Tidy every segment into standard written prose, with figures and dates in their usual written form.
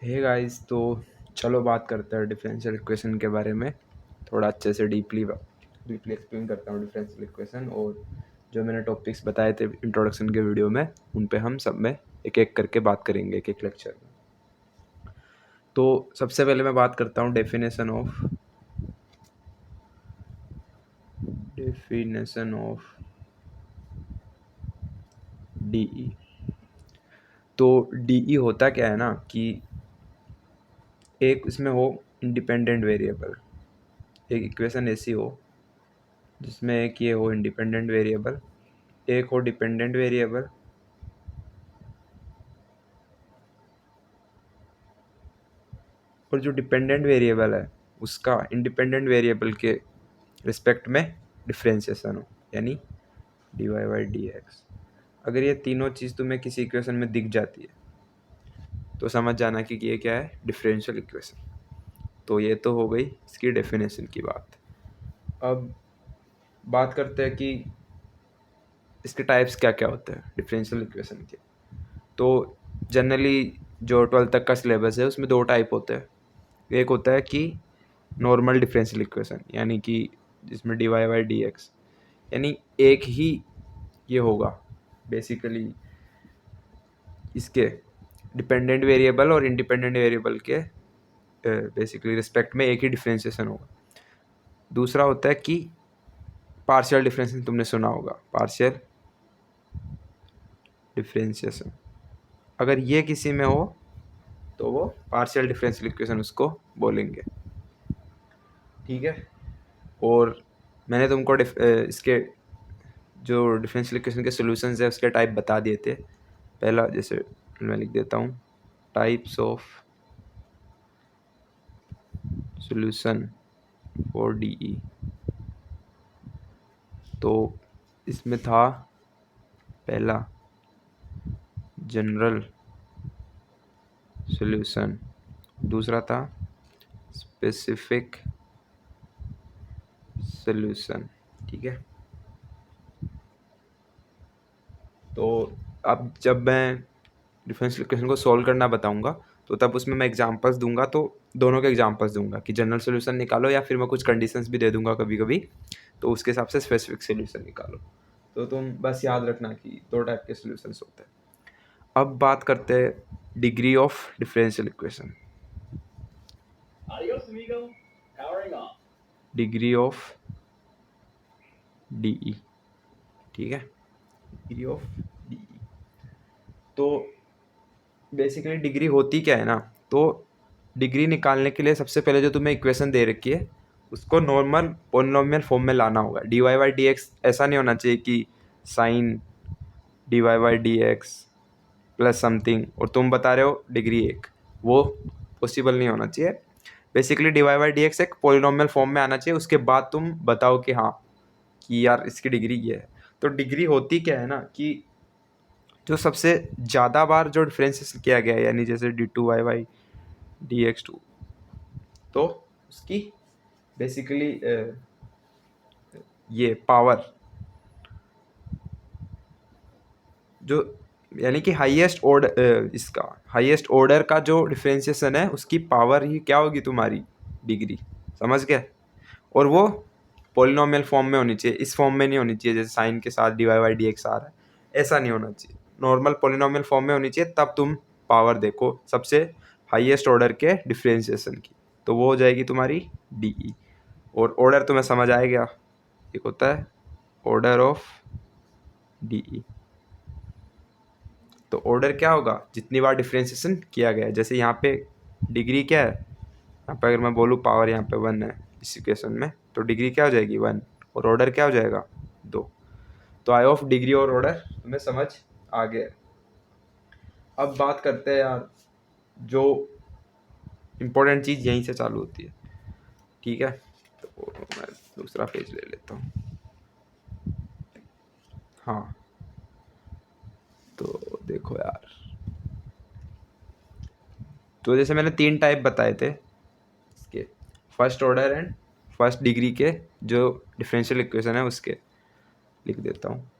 Hey guys, तो चलो बात करते हैं डिफरेंशियल इक्वेशन के बारे में। थोड़ा अच्छे से डीपली डीपली एक्सप्लेन करता हूँ डिफरेंशियल इक्वेशन, और जो मैंने टॉपिक्स बताए थे इंट्रोडक्शन के वीडियो में उन पे हम सब में एक एक करके बात करेंगे एक एक लेक्चर में। तो सबसे पहले मैं बात करता हूँ डेफिनेशन ऑफ डीई। तो डीई होता क्या है ना कि एक इसमें हो इंडिपेंडेंट वेरिएबल, एक इक्वेशन ऐसी हो जिसमें एक ये हो इंडिपेंडेंट वेरिएबल, एक हो डिपेंडेंट वेरिएबल, और जो डिपेंडेंट वेरिएबल है उसका इंडिपेंडेंट वेरिएबल के रिस्पेक्ट में डिफ्रेंशिएशन हो, यानी D Y by D X. अगर ये तीनों चीज़ तुम्हें किसी इक्वेशन में दिख जाती है तो समझ जाना कि ये क्या है, डिफरेंशियल इक्वेशन। तो ये तो हो गई इसकी डेफिनेशन की बात। अब बात करते हैं कि इसके टाइप्स क्या क्या होते हैं डिफरेंशियल इक्वेशन के। तो जनरली जो 12th तक का सिलेबस है उसमें दो टाइप होते हैं। एक होता है कि नॉर्मल डिफरेंशियल इक्वेशन, यानी कि जिसमें D Y by D X, यानी एक ही ये होगा बेसिकली इसके डिपेंडेंट वेरिएबल और इंडिपेंडेंट वेरिएबल के बेसिकली रिस्पेक्ट में एक ही डिफरेंशिएशन होगा। दूसरा होता है कि पार्शियल डिफरेंशिएशन, तुमने सुना होगा पार्शियल डिफरेंशिएशन। अगर ये किसी में हो तो वो पार्शियल डिफरेंशियल इक्वेशन उसको बोलेंगे, ठीक है। और मैंने तुमको इसके जो डिफरेंशियल इक्वेशन के सॉल्यूशंस है उसके टाइप बता दिए थे। पहला, जैसे मैं लिख देता हूँ, types of solution for DE. तो इसमें था पहला जनरल सॉल्यूशन, दूसरा था स्पेसिफिक सॉल्यूशन, ठीक है। तो अब जब मैं डिफरेंशियल इक्वेशन को सॉल्व करना बताऊंगा तो तब उसमें मैं एग्जांपल्स दूंगा, तो दोनों के एग्जांपल्स दूंगा कि जनरल सॉल्यूशन निकालो, या फिर मैं कुछ कंडीशंस भी दे दूंगा कभी कभी, तो उसके हिसाब से स्पेसिफिक सॉल्यूशन निकालो। तो तुम बस याद रखना कि दो टाइप के सॉल्यूशंस होते हैं। अब बात करते हैं degree of differential equation. Degree of DE, ठीक है, डिग्री ऑफ डीई। तो बेसिकली डिग्री होती क्या है ना, तो डिग्री निकालने के लिए सबसे पहले जो तुम्हें इक्वेशन दे रखी है उसको नॉर्मल पॉलिनोमियल फॉर्म में लाना होगा। D Y by D X ऐसा नहीं होना चाहिए कि sine D Y by D X plus something और तुम बता रहे हो डिग्री एक, वो पॉसिबल नहीं होना चाहिए। Basically D Y by D X एक पॉलिनोमियल फॉर्म में आना चाहिए, उसके बाद तुम बताओ कि हाँ कि यार इसकी डिग्री ये है। तो डिग्री होती क्या है ना कि जो सबसे ज़्यादा बार जो डिफरेंशिएशन किया गया है, यानी जैसे D two Y by D X two, तो उसकी बेसिकली ये पावर जो, यानी कि हाईएस्ट ऑर्डर, इसका हाईएस्ट ऑर्डर का जो डिफरेंशिएशन है उसकी पावर ही क्या होगी, तुम्हारी डिग्री। समझ गए। और वो पॉलिनोमियल फॉर्म में होनी चाहिए, इस फॉर्म में नहीं होनी चाहिए जैसे साइन के साथ d Y by D x आ रहा है, ऐसा नहीं होना चाहिए। नॉर्मल पॉलिनोमियल फॉर्म में होनी चाहिए, तब तुम पावर देखो सबसे हाईएस्ट ऑर्डर के डिफरेंशिएशन की, तो वो हो जाएगी तुम्हारी डीई। और ऑर्डर तुम्हें समझ आ गया, एक होता है ऑर्डर ऑफ डीई। तो ऑर्डर क्या होगा, जितनी बार डिफरेंशिएशन किया गया है। जैसे यहाँ पे डिग्री क्या है, यहाँ पे अगर मैं बोलूँ पावर यहाँ पे 1 है इस इक्वेशन में, तो डिग्री क्या हो जाएगी 1, और ऑर्डर क्या हो जाएगा 2। तो आई ऑफ डिग्री और ऑर्डर तुम्हें समझ आ गया। अब बात करते हैं यार, जो इम्पोर्टेंट चीज़ यहीं से चालू होती है, ठीक है। तो मैं दूसरा पेज ले लेता हूँ। हाँ, तो देखो यार, तो जैसे मैंने 3 टाइप बताए थे इसके, first order and first degree के जो डिफरेंशियल इक्वेशन है उसके लिख देता हूँ।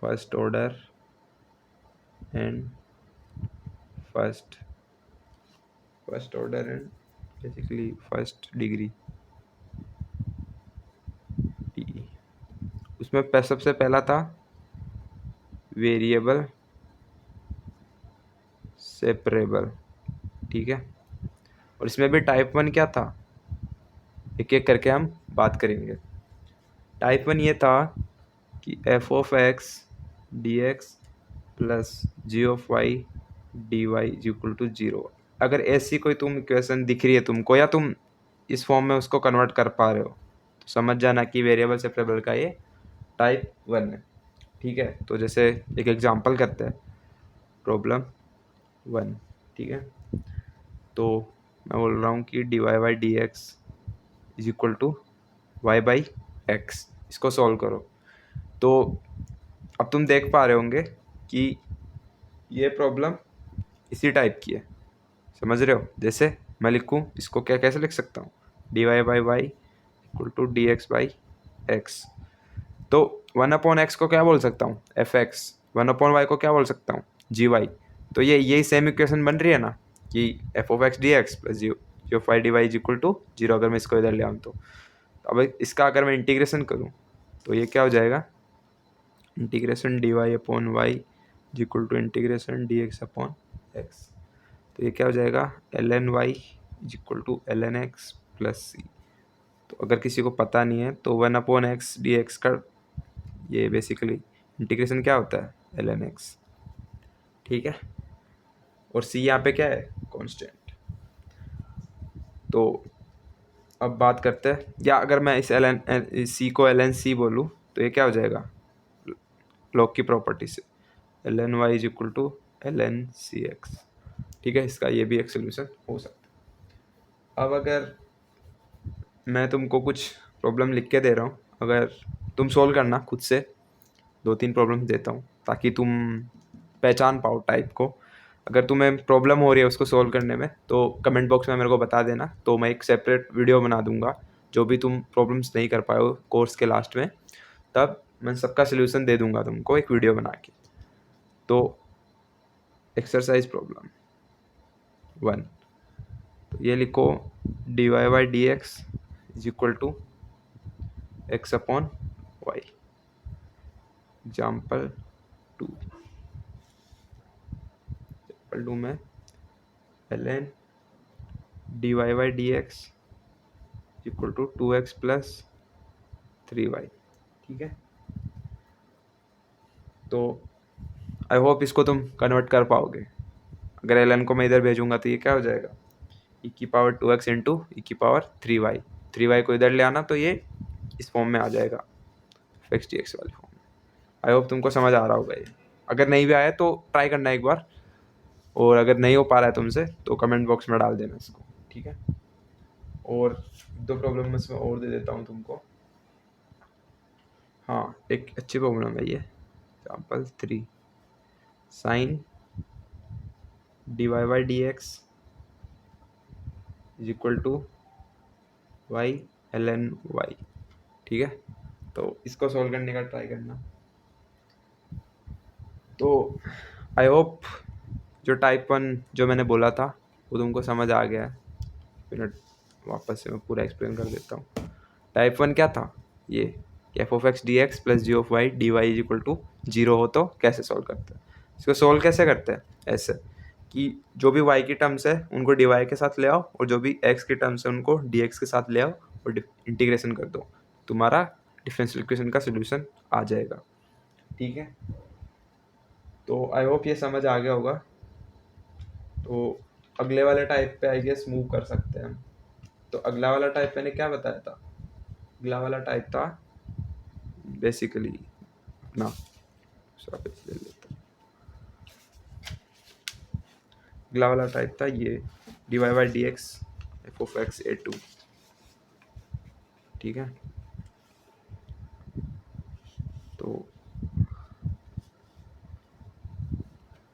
First order and first first order and basically first degree D. उसमें सबसे पहला था वेरिएबल सेपरेबल, ठीक है। और इसमें भी टाइप 1 क्या था, एक एक करके हम बात करेंगे। टाइप 1 ये था कि F of X D X plus G of Y D Y is equal to 0। अगर ऐसी कोई तुम इक्वेशन दिख रही है तुमको, या तुम इस फॉर्म में उसको कन्वर्ट कर पा रहे हो, तो समझ जाना कि वेरिएबल सेपरेबल का ये टाइप 1 है, ठीक है। तो जैसे एक एग्जांपल करते हैं, प्रॉब्लम 1, ठीक है। तो मैं बोल रहा हूँ कि D Y by D x is equal to Y by X, इसको सॉल्व करो। तो अब तुम देख पा रहे होंगे कि ये प्रॉब्लम इसी टाइप की है, समझ रहे हो। जैसे मैं लिखूँ इसको, क्या कैसे लिख सकता हूँ, D Y by Y equal to D X by X. तो 1/x को क्या बोल सकता हूँ, एफ एक्स। 1/y को क्या बोल सकता हूँ, जी वाई। तो ये यही सेम इक्वेशन बन रही है ना, कि F of X D X plus G of Y D Y is equal to 0। अगर मैं इसको इधर ले आऊँ तो अब इसका अगर मैं इंटीग्रेशन करूँ तो ये क्या हो जाएगा, integration d y upon y is equal to integration d x upon x. तो ये क्या हो जाएगा, l N Y is equal to L n x plus c. तो अगर किसी को पता नहीं है तो 1/x डी एक्स का ये बेसिकली इंटीग्रेशन क्या होता है, एल एन एक्स, ठीक है। और सी यहाँ पे क्या है, कांस्टेंट। तो अब बात करते हैं, या अगर मैं इस एल एन सी को एल एन सी बोलूँ तो ये क्या हो जाएगा, लॉग की प्रॉपर्टी से L N Y is equal to L N C X, ठीक है। इसका ये भी एक सोल्यूशन हो सकता है। अब अगर मैं तुमको कुछ प्रॉब्लम लिख के दे रहा हूँ, अगर तुम सोल्व करना खुद से, 2-3 प्रॉब्लम देता हूँ ताकि तुम पहचान पाओ टाइप को। अगर तुम्हें प्रॉब्लम हो रही है उसको सोल्व करने में तो कमेंट बॉक्स में मेरे को बता देना, तो मैं एक सेपरेट वीडियो बना दूंगा। जो भी तुम प्रॉब्लम्स नहीं कर पाए हो कोर्स के लास्ट में, तब मैं सबका सोल्यूशन दे दूंगा तुमको एक वीडियो बना के। तो एक्सरसाइज प्रॉब्लम 1, तो ये लिखो D Y by D x is equal to X upon Y. Example 2 में L N D Y by D x equal to 2x plus 3y, ठीक है। तो आई होप इसको तुम कन्वर्ट कर पाओगे। अगर एल एन को मैं इधर भेजूंगा तो ये क्या हो जाएगा, ई की पावर 2x इंटू ई की पावर 3y। 3y को इधर ले आना तो ये इस फॉर्म में आ जाएगा, एक्स डी एक्स वाले फॉर्म में। आई होप तुमको समझ आ रहा होगा ये। अगर नहीं भी आया तो ट्राई करना एक बार, और अगर नहीं हो पा रहा है तुमसे तो कमेंट बॉक्स में डाल देना इसको, ठीक है। और 2 प्रॉब्लम में इसमें और दे देता हूँ तुमको। हाँ, एक अच्छी प्रॉब्लम है ये, example 3, sine D Y by D x is equal to Y L N Y, ठीक है। तो इसको सॉल्व करने का ट्राई करना। तो आई होप जो टाइप 1 जो मैंने बोला था वो तुमको समझ आ गया है। मिनट वापस से मैं पूरा एक्सप्लेन कर देता हूँ। टाइप 1 क्या था, ये F of X D X plus G of Y D Y is equal to 0 हो तो कैसे सॉल्व करते हैं। इसको सॉल्व कैसे करते हैं, ऐसे कि जो भी y की टर्म्स है उनको डी वाई के साथ ले आओ, और जो भी x की टर्म्स है उनको डी एक्स के साथ ले आओ और इंटीग्रेशन कर दो, तुम्हारा डिफरेंशियल इक्वेशन का सोल्यूशन आ जाएगा, ठीक है। तो आई होप ये समझ आ गया होगा। तो अगले वाले टाइप पे आई गेस मूव कर सकते हैं हम। तो अगला वाला टाइप मैंने क्या बताया था, अगला वाला टाइप था बेसिकली अपना दूसरा पेज ले लेता हूँ। अगला वाला टाइप था ये d Y by D x f of x a two, ठीक है। तो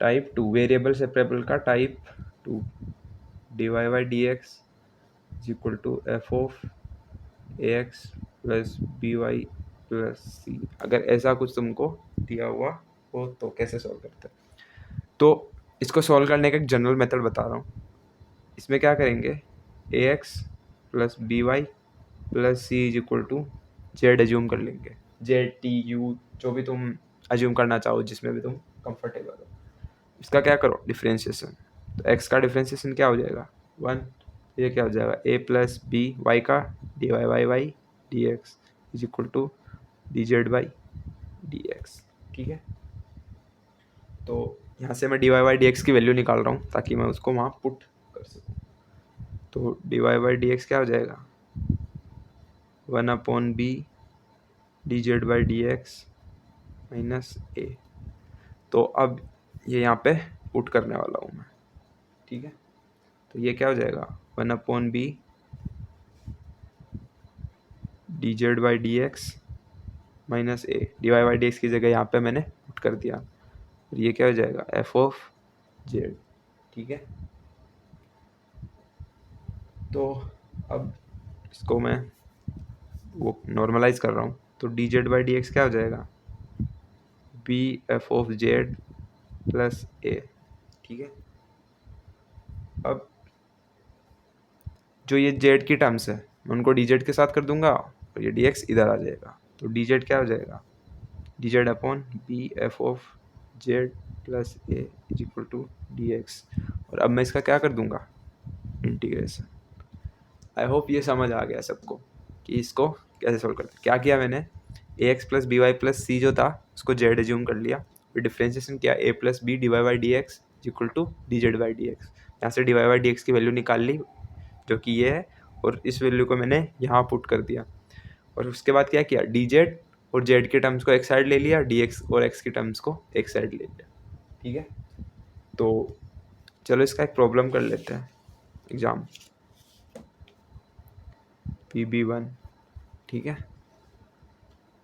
टाइप 2 वेरिएबल सेपरेबल का type 2, d Y by D x is equal to f of a x plus B y plus c. अगर ऐसा कुछ तुमको दिया हुआ हो तो कैसे सॉल्व करते हैं। तो इसको सॉल्व करने का एक जनरल मेथड बता रहा हूँ। इसमें क्या करेंगे, a x plus B y plus c is equal to z assume कर लेंगे, जेड टी यू जो भी तुम एज्यूम करना चाहो, जिसमें भी तुम कंफर्टेबल हो। इसका क्या करो डिफ्रेंशिएशन, तो एक्स का डिफ्रेंशिएशन क्या हो जाएगा 1, ये क्या हो जाएगा ए प्लस बी वाई का D Y Y Y D x is equal to D Z by D x. ठीक है, तो यहाँ से मैं D Y by D x की वैल्यू निकाल रहा हूँ ताकि मैं उसको वहाँ पुट कर सकूँ। तो d Y by D x क्या हो जाएगा 1/b D Z by D x minus a. तो अब ये यहाँ पे पुट करने वाला हूँ मैं। ठीक है, तो ये क्या हो जाएगा 1/b D Z by D x minus A, D Y by D x की जगह यहाँ पे मैंने पुट कर दिया। और ये क्या हो जाएगा एफ ऑफ जेड। ठीक है, तो अब इसको मैं वो नॉर्मलाइज कर रहा हूँ, तो d Z by D x क्या हो जाएगा b F of Z plus a. ठीक है, अब जो ये जेड की टर्म्स है मैं उनको डी जेड के साथ कर दूंगा और ये डी एक्स इधर आ जाएगा। तो डी जेड क्या हो जाएगा D Z upon B F of Z plus A is equal to D X. और अब मैं इसका क्या कर दूंगा इंटीग्रेशन। आई होप ये समझ आ गया सबको कि इसको कैसे सोल्व करते। क्या किया मैंने, a x plus B y plus c जो था उसको जेड एज्यूम कर लिया, फिर डिफ्रेंशिएशन किया a plus b d Y by D x equal to D Z by D x. यहाँ से d Y by D x की वैल्यू निकाल ली जो कि ये है, और इस वैल्यू को मैंने यहाँ पुट कर दिया। और उसके बाद क्या किया डी जेड और जेड के टर्म्स को एक साइड ले लिया, डी एक्स और एक्स के टर्म्स को एक साइड ले लिया। ठीक है, तो चलो इसका एक प्रॉब्लम कर लेते हैं एग्जाम PB1। ठीक है,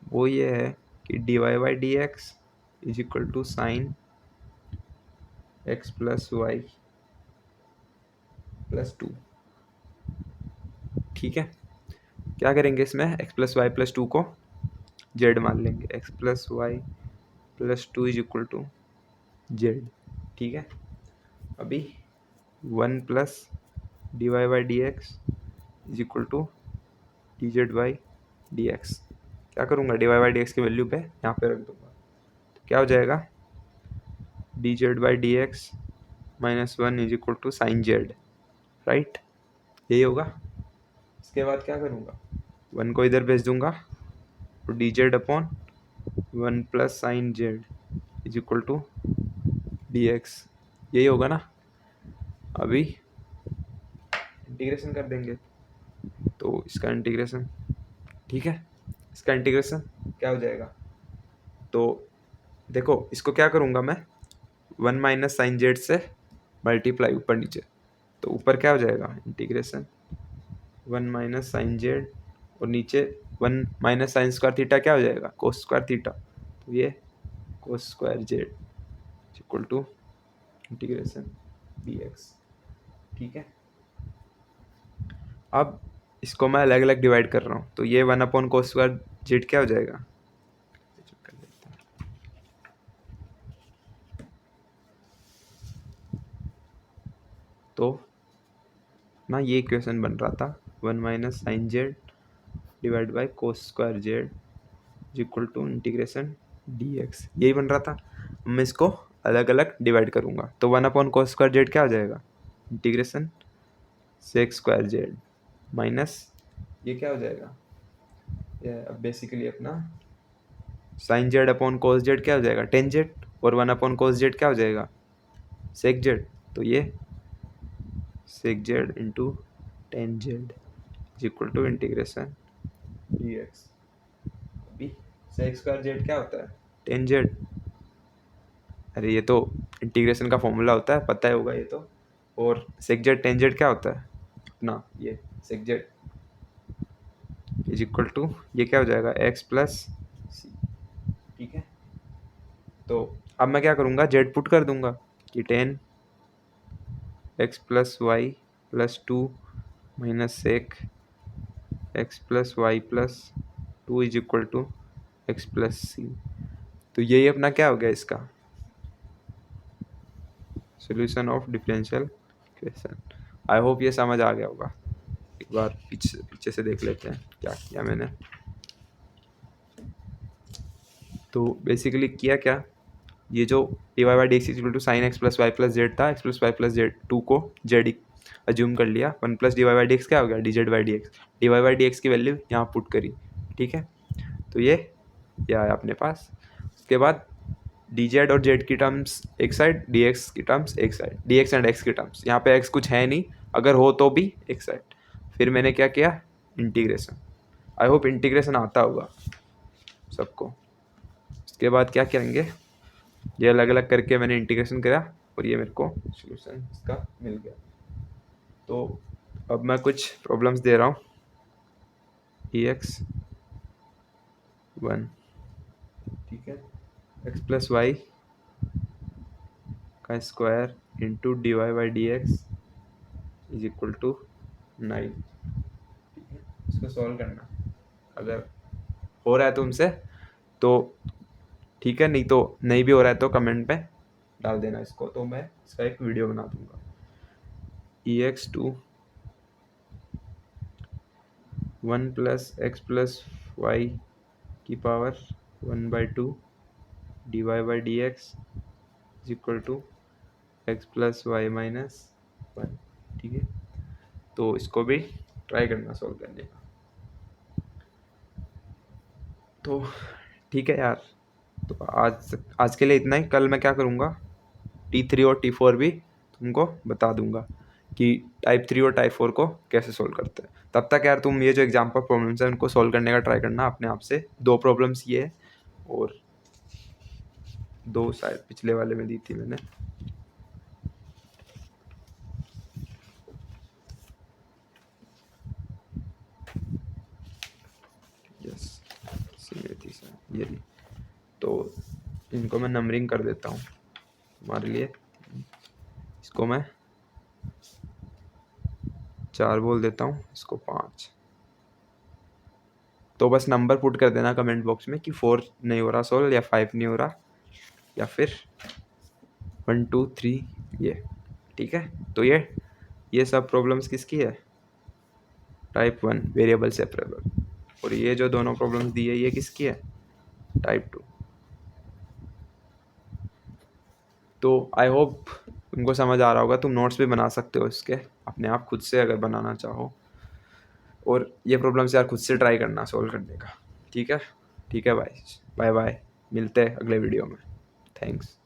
वो ये है कि D Y by D x is equal to sine x plus Y plus 2। ठीक है, क्या करेंगे इसमें एक्स प्लस वाई प्लस 2 को जेड मान लेंगे, x plus Y plus 2 is equal to z. ठीक है, अभी 1 plus d Y by D x is equal to D Z by D x. क्या करूँगा d Y by D x की value पे यहाँ पे रख दूँगा, तो क्या हो जाएगा D Z by D x minus 1 is equal to sine z, right, यही होगा। इसके बाद क्या करूँगा 1 को इधर भेज दूँगा, तो d Z upon 1 plus sine z is equal to D x, यही होगा ना। अभी इंटीग्रेशन कर देंगे, तो इसका इंटीग्रेशन, ठीक है, इसका इंटीग्रेशन क्या हो जाएगा, तो देखो इसको क्या करूँगा मैं 1 माइनस साइन जेड से मल्टीप्लाई ऊपर नीचे, तो ऊपर क्या हो जाएगा इंटीग्रेशन 1 माइनस साइन जेड और नीचे 1 माइनस साइन स्क्वायर थीटा क्या हो जाएगा कोस स्क्वायर थीटा, तो ये cos square z equal to integration d x. ठीक है, अब इसको मैं अलग अलग डिवाइड कर रहा हूँ, तो ये 1 कोस स्क्वायर जेड क्या हो जाएगा, तो ना ये इक्वेशन बन रहा था 1 minus sine z divide by cos square z equal to integration d x, यही बन रहा था। मैं इसको अलग अलग डिवाइड करूँगा, तो 1/कोस स्क्वायर जेड क्या हो जाएगा integration sec square z minus ये क्या हो जाएगा, ये अब बेसिकली अपना sine z upon cos z क्या हो जाएगा टेन जेड, और 1/कोस जेड क्या हो जाएगा सेक जेड, तो ये sec z into ten z equal to integration d x. अभी सेक स्क्वायर जेड क्या होता है टेन जेड, अरे ये तो इंटीग्रेशन का फॉर्मूला होता है, पता है होगा ये तो। और सेक जेड टेन जेड क्या होता है अपना ये sec Z is equal to ये क्या हो जाएगा एक्स प्लस सी। ठीक है, तो अब मैं क्या करूँगा जेड पुट कर दूंगा कि ten x plus Y plus 2 minus sec x plus Y plus 2 is equal to x plus c. तो यही अपना क्या हो गया इसका solution of differential equation. I hope ये समझ आ गया होगा। एक बार पीछे पीछे से देख लेते हैं क्या किया मैंने। तो बेसिकली किया क्या, ये जो d Y by D x equal to sine x plus Y plus z था, x plus Y plus z, टू को जेड अज्यूम कर लिया, one plus d Y by D x क्या हो गया, d Z by D x. D Y by D x की value यहाँ पुट करी, ठीक है। तो ये आया अपने पास। उसके बाद डी जेड और जेड की टर्म्स एक साइड, डी एक्स की टर्म्स एक side, D x and x की टर्म्स, यहाँ पे एक्स कुछ है नहीं, अगर हो तो भी एक साइड। फिर मैंने क्या किया, इंटीग्रेशन। आई होप इंटीग्रेशन आता होगा सबको। उसके बाद क्या करेंगे, ये अलग अलग करके मैंने इंटीग्रेशन करा और ये मेरे को सॉल्यूशन इसका मिल गया। तो अब मैं कुछ प्रॉब्लम्स दे रहा हूँ। ई एक्स 1, ठीक है, एक्स प्लस वाई का square into d Y by D x is equal to 9, ठीक है। इसको सॉल्व करना, अगर हो रहा है तुमसे तो ठीक है, नहीं तो नहीं भी हो रहा है तो कमेंट पे डाल देना इसको, तो मैं इसका एक वीडियो बना दूंगा। E x to 1 plus x plus y की power 1/2 d Y by D x is equal to x plus y minus 1, ठीक है। तो इसको भी ट्राई करना सॉल्व करने का। तो ठीक है यार, तो आज के लिए इतना ही। कल मैं क्या करूँगा, T3 और T4 भी तुमको बता दूंगा कि टाइप 3 और टाइप 4 को कैसे सोल्व करते हैं। तब तक यार तुम ये जो एग्जाम्पल प्रॉब्लम्स हैं उनको सोल्व करने का ट्राई करना अपने आप से। 2 प्रॉब्लम्स ये है और 2 शायद पिछले वाले में दी थी मैंने। यस, ये ली। तो इनको मैं नंबरिंग कर देता हूँ तुम्हारे लिए। इसको मैं 4 बोल देता हूँ, इसको 5। तो बस नंबर पुट कर देना कमेंट बॉक्स में कि 4 नहीं हो रहा सोल्व, या 5 नहीं हो रहा, या फिर 1 2 3 ये, ठीक है। तो ये सब प्रॉब्लम्स किसकी है, टाइप 1 वेरिएबल सेपरेबल। और ये जो दोनों प्रॉब्लम्स दी है ये किसकी है, टाइप 2। तो आई होप तुमको समझ आ रहा होगा। तुम नोट्स भी बना सकते हो इसके अपने आप खुद से अगर बनाना चाहो, और ये प्रॉब्लम्स यार खुद से ट्राई करना सोल्व करने का, ठीक है। ठीक है भाई, बाय बाय, मिलते हैं अगले वीडियो में। थैंक्स।